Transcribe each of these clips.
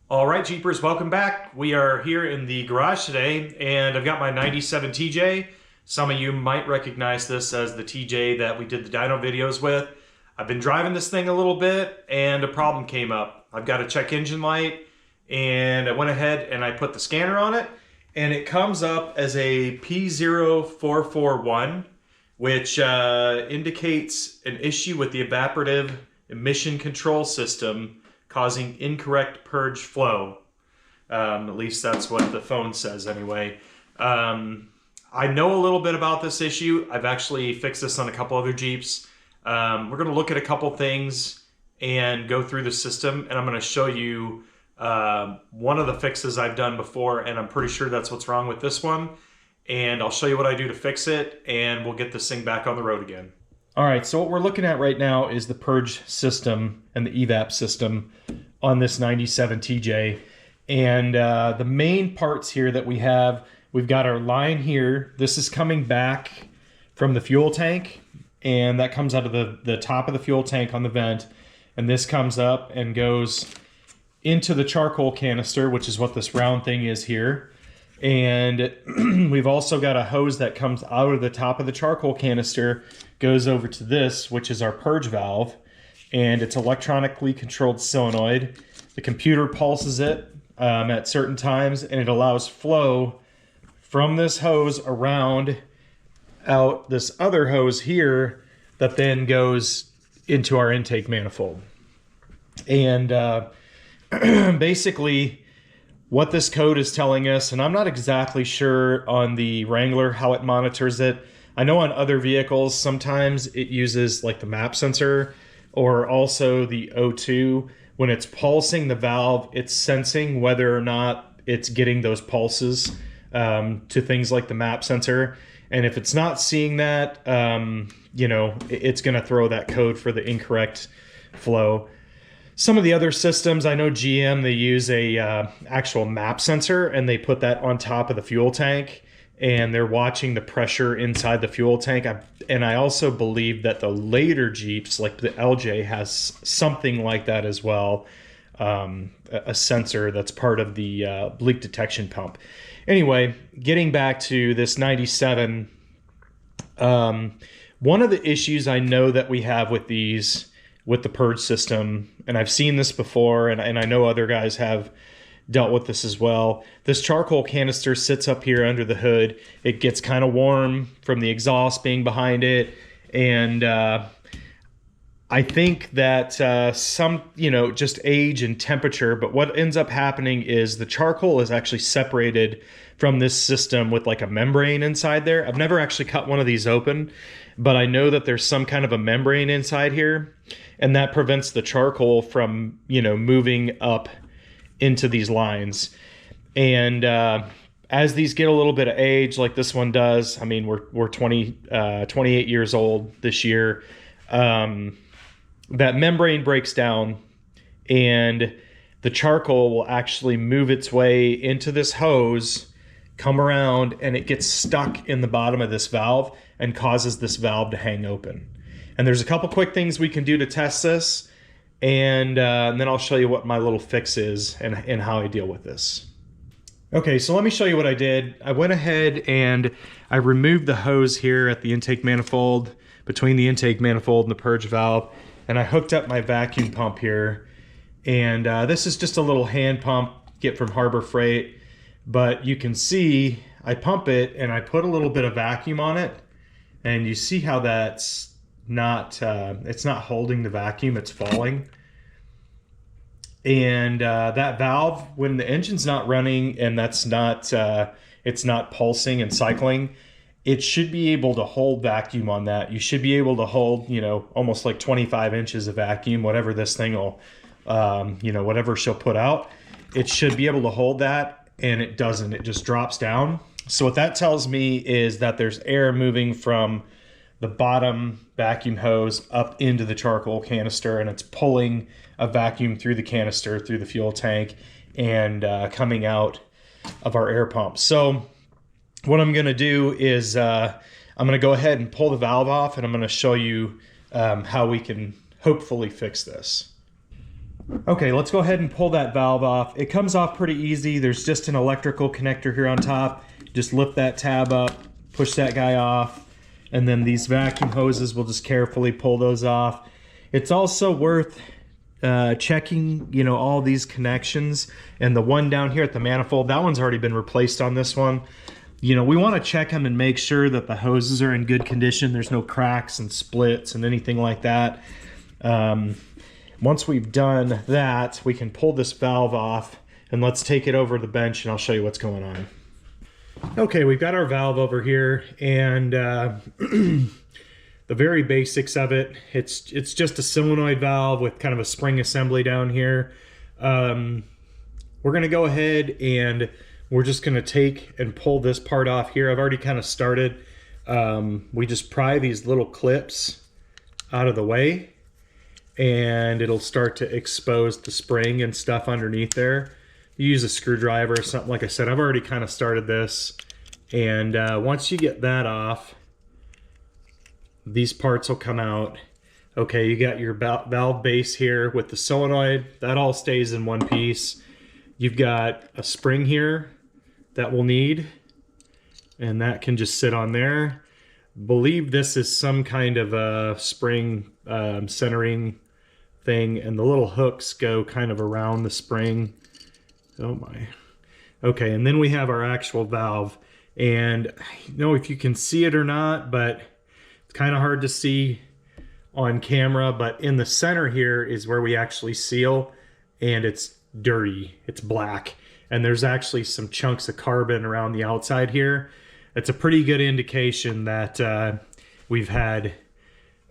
All right, Jeepers, welcome back. We are here in the garage today, and I've got my 97 TJ. Some of you might recognize this as the TJ that we did the dyno videos with. I've been driving this thing a little bit, and a problem came up. I've got a check engine light, and I went ahead and I put the scanner on it, and it comes up as a P0441, which indicates an issue with the evaporative emission control system causing incorrect purge flow. At least that's what the phone says anyway. I know a little bit about this issue. I've actually fixed this on a couple other Jeeps. We're going to look at a couple things and go through the system, and I'm going to show you one of the fixes I've done before, and I'm pretty sure that's what's wrong with this one. And I'll show you what I do to fix it, and we'll get this thing back on the road again. All right, so what we're looking at right now is the purge system and the evap system on this 97 TJ. And the main parts here that we've got our line here. This is coming back from the fuel tank, and that comes out of the top of the fuel tank on the vent. And this comes up and goes into the charcoal canister, which is what this round thing is here. And we've also got a hose that comes out of the top of the charcoal canister, goes over to this, which is our purge valve, and it's electronically controlled solenoid. The computer pulses it at certain times, and it allows flow from this hose around out this other hose here that then goes into our intake manifold. And basically what this code is telling us, and I'm not exactly sure on the Wrangler how it monitors it. I know on other vehicles, sometimes it uses like the map sensor or also the O2. When it's pulsing the valve, it's sensing whether or not it's getting those pulses to things like the map sensor. And if it's not seeing that, you know, it's going to throw that code for the incorrect flow. Some of the other systems, I know GM, they use a actual map sensor, and they put that on top of the fuel tank, and they're watching the pressure inside the fuel tank. And I also believe that the later Jeeps, like the LJ, has something like that as well, a sensor that's part of the leak detection pump. Anyway, getting back to this 97, one of the issues I know that we have with these, with the purge system, and I've seen this before, and I know other guys have dealt with this as well. This charcoal canister sits up here under the hood. It gets kind of warm from the exhaust being behind it, and I think that some, you know, just age and temperature, but what ends up happening is the charcoal is actually separated from this system with like a membrane inside there. I've never actually cut one of these open, but I know that there's some kind of a membrane inside here, and that prevents the charcoal from, you know, moving up into these lines. And as these get a little bit of age, like this one does, I mean, we're 28 years old this year, that membrane breaks down, and the charcoal will actually move its way into this hose, come around, and it gets stuck in the bottom of this valve and causes this valve to hang open. And there's a couple quick things we can do to test this, and then I'll show you what my little fix is and how I deal with this. Okay, so let me show you what I did. I went ahead and I removed the hose here at the intake manifold, between the intake manifold and the purge valve, and I hooked up my vacuum pump here. And this is just a little hand pump, get from Harbor Freight, but you can see I pump it and I put a little bit of vacuum on it, and you see how that's not, it's not holding the vacuum, it's falling. And that valve, when the engine's not running and that's not, it's not pulsing and cycling, it should be able to hold vacuum on that. You should be able to hold, you know, almost like 25 inches of vacuum, whatever this thing will, you know, whatever she'll put out. It should be able to hold that, and it doesn't. It just drops down. So what that tells me is that there's air moving from the bottom vacuum hose up into the charcoal canister, and it's pulling a vacuum through the canister, through the fuel tank, and coming out of our air pump. So what I'm going to do is I'm going to go ahead and pull the valve off, and I'm going to show you how we can hopefully fix this. Okay, let's go ahead and pull that valve off. It comes off pretty easy. There's just an electrical connector here on top. Just lift that tab up, push that guy off, and then these vacuum hoses will just carefully pull those off. It's also worth checking, you know, all these connections, and the one down here at the manifold, that one's already been replaced on this one. You know, we want to check them and make sure that the hoses are in good condition. There's no cracks and splits and anything like that. Once we've done that, we can pull this valve off, and let's take it over the bench and I'll show you what's going on. Okay, we've got our valve over here, and the very basics of it, it's just a solenoid valve with kind of a spring assembly down here. We're gonna go ahead and we're just gonna take and pull this part off here. I've already kind of started. We just pry these little clips out of the way, and it'll start to expose the spring and stuff underneath there. You use a screwdriver or something. Like I said, I've already kind of started this, and once you get that off, these parts will come out. Okay, you got your valve base here with the solenoid. That all stays in one piece. You've got a spring here that we'll need, and that can just sit on there. Believe this is some kind of a spring centering thing, and the little hooks go kind of around the spring. Oh my. Okay, and then we have our actual valve, and I don't know if you can see it or not, but it's kind of hard to see on camera, but in the center here is where we actually seal, and it's dirty, it's black, and there's actually some chunks of carbon around the outside here. It's a pretty good indication that we've had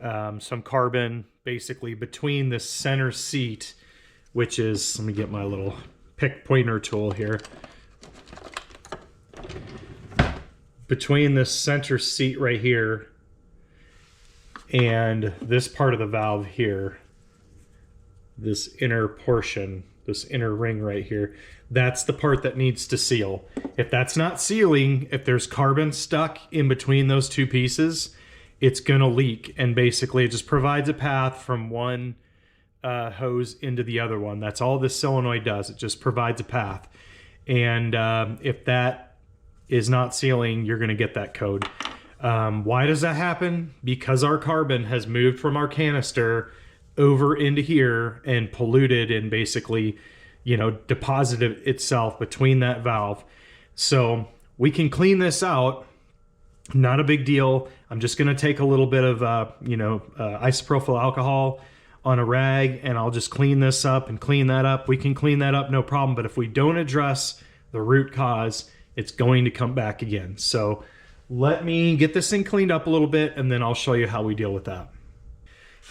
some carbon basically between the center seat, which is, let me get my little pointer tool here. Between the center seat right here and this part of the valve here, this inner portion, this inner ring right here, that's the part that needs to seal. If that's not sealing, if there's carbon stuck in between those two pieces, it's gonna leak, and basically it just provides a path from one hose into the other one. That's all this solenoid does. It just provides a path. And if that is not sealing, you're gonna get that code. Why does that happen? Because our carbon has moved from our canister over into here and polluted and basically, you know, deposited itself between that valve. So we can clean this out. Not a big deal. I'm just going to take a little bit of, isopropyl alcohol on a rag, and I'll just clean this up and clean that up. We can clean that up, no problem. But if we don't address the root cause, it's going to come back again. So let me get this thing cleaned up a little bit, and then I'll show you how we deal with that.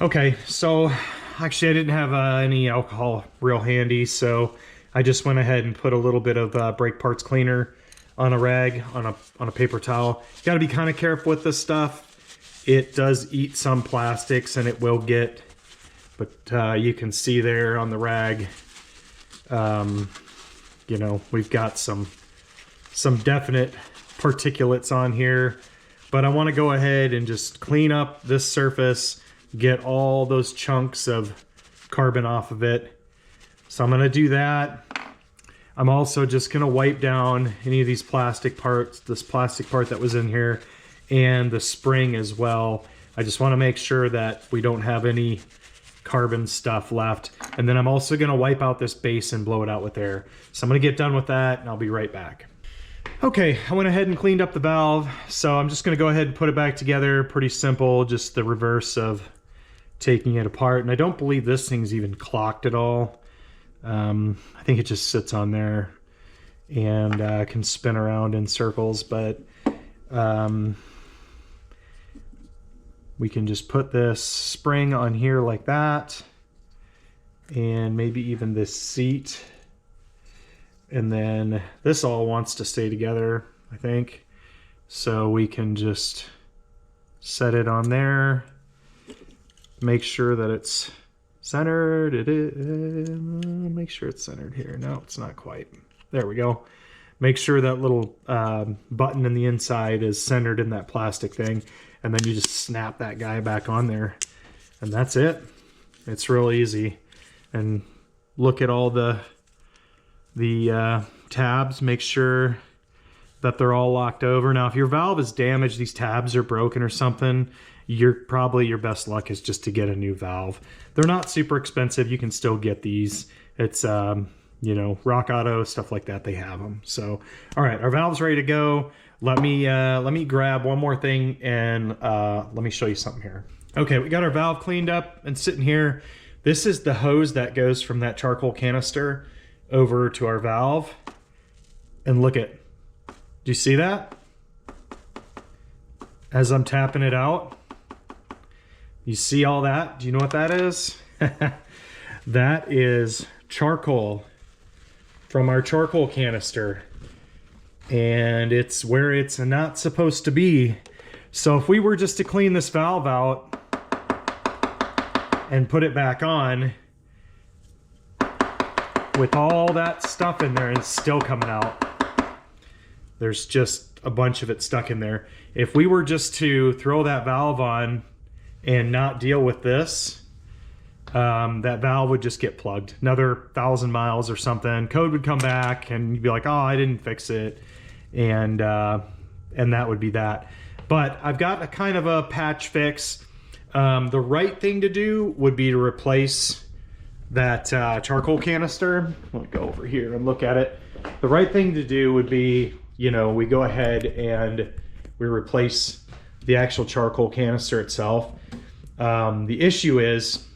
Okay, so actually I didn't have any alcohol real handy, so I just went ahead and put a little bit of brake parts cleaner on a rag, on a paper towel. You gotta be kind of careful with this stuff. It does eat some plastics, and it will get, but you can see there on the rag, you know, we've got some definite particulates on here, but I want to go ahead and just clean up this surface, get all those chunks of carbon off of it. So I'm going to do that. I'm also just going to wipe down any of these plastic parts, this plastic part that was in here, and the spring as well. I just want to make sure that we don't have any carbon stuff left. And then I'm also going to wipe out this base and blow it out with air. So I'm going to get done with that, and I'll be right back. Okay, I went ahead and cleaned up the valve, so I'm just going to go ahead and put it back together. Pretty simple, just the reverse of taking it apart. And I don't believe this thing's even clocked at all. I think it just sits on there and can spin around in circles, but we can just put this spring on here like that, and maybe even this seat. And then this all wants to stay together, I think. So we can just set it on there, make sure that it's centered. It is. Make sure it's centered here. No, it's not quite. There we go. Make sure that little button in the inside is centered in that plastic thing, and then you just snap that guy back on there, and that's it. It's real easy. And look at all the tabs, make sure that they're all locked over. Now, if your valve is damaged, these tabs are broken or something, your best luck is just to get a new valve. They're not super expensive. You can still get these. It's, you know, Rock Auto, stuff like that, they have them. So, all right, our valve's ready to go. Let me grab one more thing and let me show you something here. Okay, we got our valve cleaned up and sitting here. This is the hose that goes from that charcoal canister over to our valve. And look at, do you see that? As I'm tapping it out, you see all that? Do you know what that is? That is charcoal from our charcoal canister. And it's where it's not supposed to be. So if we were just to clean this valve out and put it back on, with all that stuff in there, it's still coming out. There's just a bunch of it stuck in there. If we were just to throw that valve on and not deal with this, that valve would just get plugged. Another 1,000 miles or something, code would come back and you'd be like, oh, I didn't fix it. And that would be that. But I've got a kind of a patch fix. The right thing to do would be to replace that charcoal canister. Let me go over here and look at it. The right thing to do would be, you know, we go ahead and we replace the actual charcoal canister itself. The issue is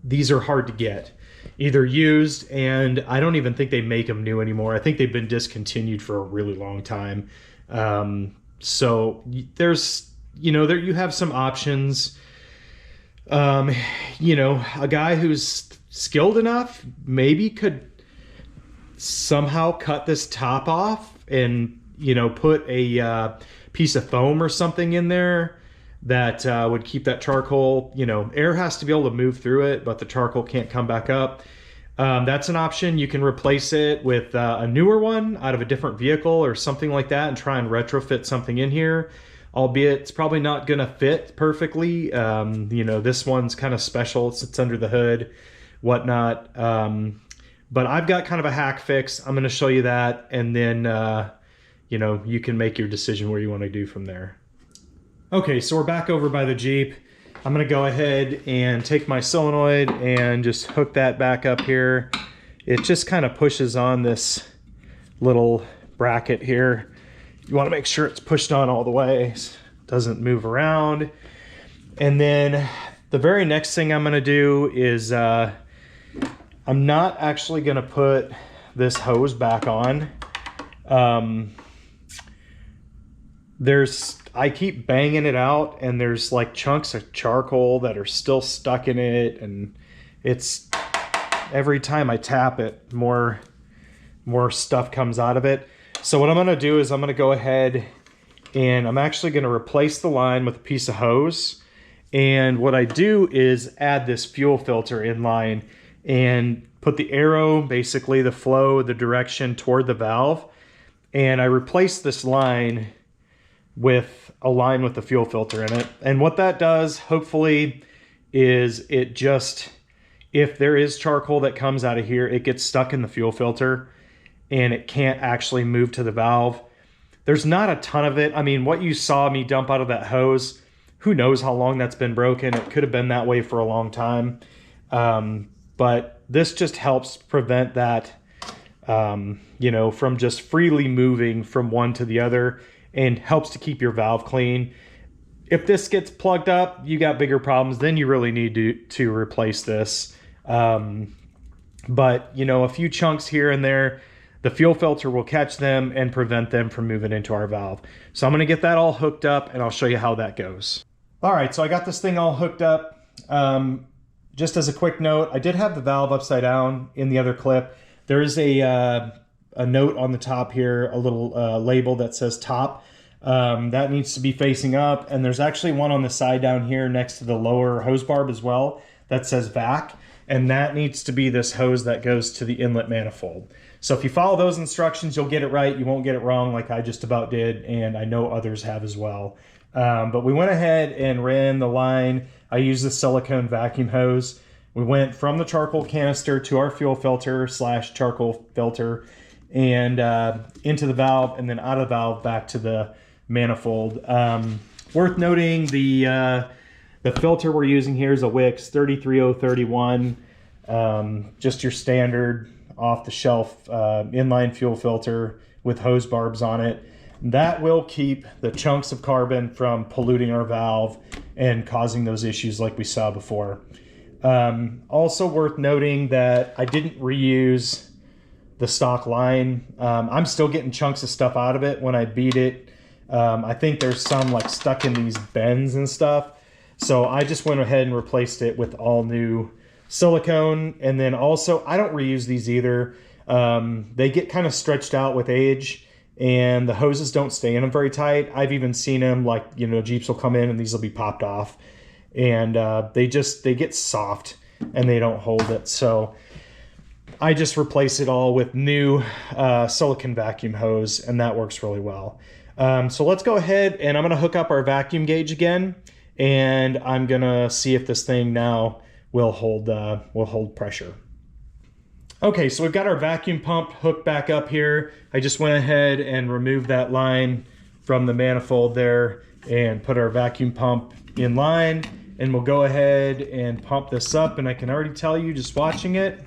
these are hard to get, either used, and I don't even think they make them new anymore. I think they've been discontinued for a really long time. So there's, you know, there you have some options. You know, a guy who's skilled enough maybe could somehow cut this top off and, you know, put a piece of foam or something in there that would keep that charcoal, you know, air has to be able to move through it, but the charcoal can't come back up. That's an option. You can replace it with a newer one out of a different vehicle or something like that and try and retrofit something in here, albeit it's probably not going to fit perfectly. You know, this one's kind of special. It sits under the hood, whatnot. But I've got kind of a hack fix. I'm going to show you that, and then, you know, you can make your decision where you want to do from there. Okay, so we're back over by the Jeep. I'm gonna go ahead and take my solenoid and just hook that back up here. It just kind of pushes on this little bracket here. You wanna make sure it's pushed on all the way, doesn't move around. And then the very next thing I'm gonna do is, I'm not actually gonna put this hose back on. I keep banging it out and there's like chunks of charcoal that are still stuck in it, and it's every time I tap it, more stuff comes out of it. So what I'm going to do is I'm going to go ahead and I'm actually going to replace the line with a piece of hose. And what I do is add this fuel filter in line and put the arrow, basically the flow, the direction toward the valve. And I replace this line with a line with the fuel filter in it. And what that does, hopefully, is it just, if there is charcoal that comes out of here, it gets stuck in the fuel filter and it can't actually move to the valve. There's not a ton of it. I mean, what you saw me dump out of that hose, who knows how long that's been broken. It could have been that way for a long time. But this just helps prevent that, you know, from just freely moving from one to the other, and helps to keep your valve clean. If this gets plugged up, you got bigger problems, then you really need to replace this. But, you know, a few chunks here and there, the fuel filter will catch them and prevent them from moving into our valve. So I'm gonna get that all hooked up and I'll show you how that goes. All right, so I got this thing all hooked up. Just as a quick note, I did have the valve upside down in the other clip. There is a note on the top here, a little label that says top. That needs to be facing up, and there's actually one on the side down here next to the lower hose barb as well that says vac, and that needs to be this hose that goes to the inlet manifold. So if you follow those instructions, you'll get it right. You won't get it wrong like I just about did, and I know others have as well. But we went ahead and ran the line. I used the silicone vacuum hose We went from the charcoal canister to our fuel filter / charcoal filter, and into the valve, and then out of the valve back to the manifold. Worth noting, the filter we're using here is a Wix 33031, just your standard off-the-shelf inline fuel filter with hose barbs on it. That will keep the chunks of carbon from polluting our valve and causing those issues like we saw before. Also worth noting that I didn't reuse the stock line. I'm still getting chunks of stuff out of it when I beat it. I think there's some like stuck in these bends and stuff. So I just went ahead and replaced it with all new silicone. And then also, I don't reuse these either. They get kind of stretched out with age, and the hoses don't stay in them very tight. I've even seen them, like, you know, Jeeps will come in and these will be popped off, and they get soft and they don't hold it. So I just replace it all with new silicone vacuum hose, and that works really well. So let's go ahead, and I'm gonna hook up our vacuum gauge again, and I'm gonna see if this thing now will hold pressure. Okay, so we've got our vacuum pump hooked back up here. I just went ahead and removed that line from the manifold there and put our vacuum pump in line, and we'll go ahead and pump this up, and I can already tell you just watching it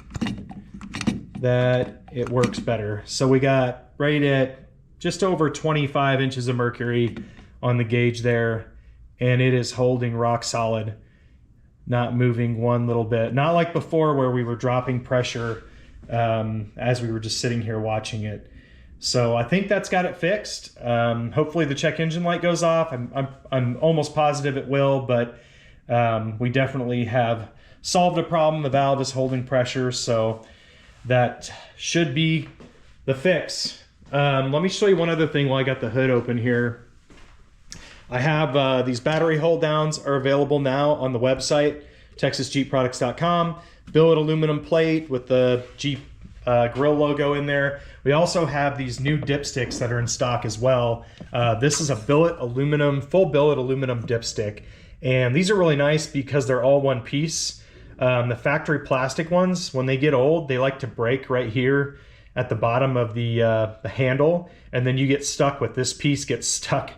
that it works better. So we got right at just over 25 inches of mercury on the gauge there, and it is holding rock solid, not moving one little bit. Not like before where we were dropping pressure as we were just sitting here watching it. So I think that's got it fixed. Hopefully the check engine light goes off. I'm almost positive it will, but we definitely have solved a problem. The valve is holding pressure, so that should be the fix. Let me show you one other thing while I got the hood open here. I have these battery hold downs are available now on the website, texasjeepproducts.com. Billet aluminum plate with the Jeep grill logo in there. We also have these new dipsticks that are in stock as well. This is a full billet aluminum dipstick. And these are really nice because they're all one piece. The factory plastic ones, when they get old, they like to break right here at the bottom of the handle, and then you get stuck with this piece gets stuck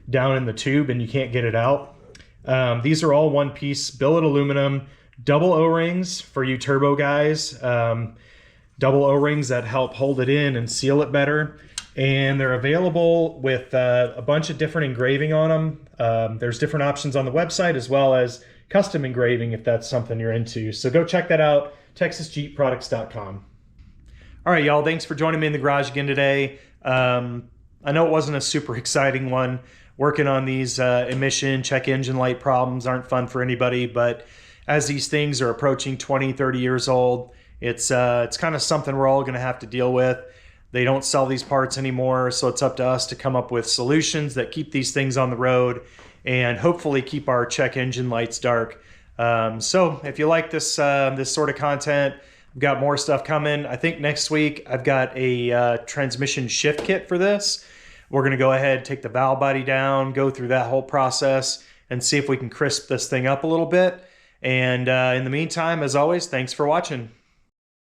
down in the tube and you can't get it out. These are all one piece billet aluminum, double O-rings for you turbo guys, double O-rings that help hold it in and seal it better. And they're available with a bunch of different engraving on them. There's different options on the website as well as custom engraving if that's something you're into. So go check that out, texasjeepproducts.com. All right, y'all, thanks for joining me in the garage again today. I know it wasn't a super exciting one. Working on these emission check engine light problems aren't fun for anybody, but as these things are approaching 20, 30 years old, it's kind of something we're all gonna have to deal with. They don't sell these parts anymore, so it's up to us to come up with solutions that keep these things on the road and hopefully keep our check engine lights dark. So if you like this sort of content, I've got more stuff coming. I think next week I've got a transmission shift kit for this. We're gonna go ahead, take the valve body down, go through that whole process and see if we can crisp this thing up a little bit. And in the meantime, as always, thanks for watching.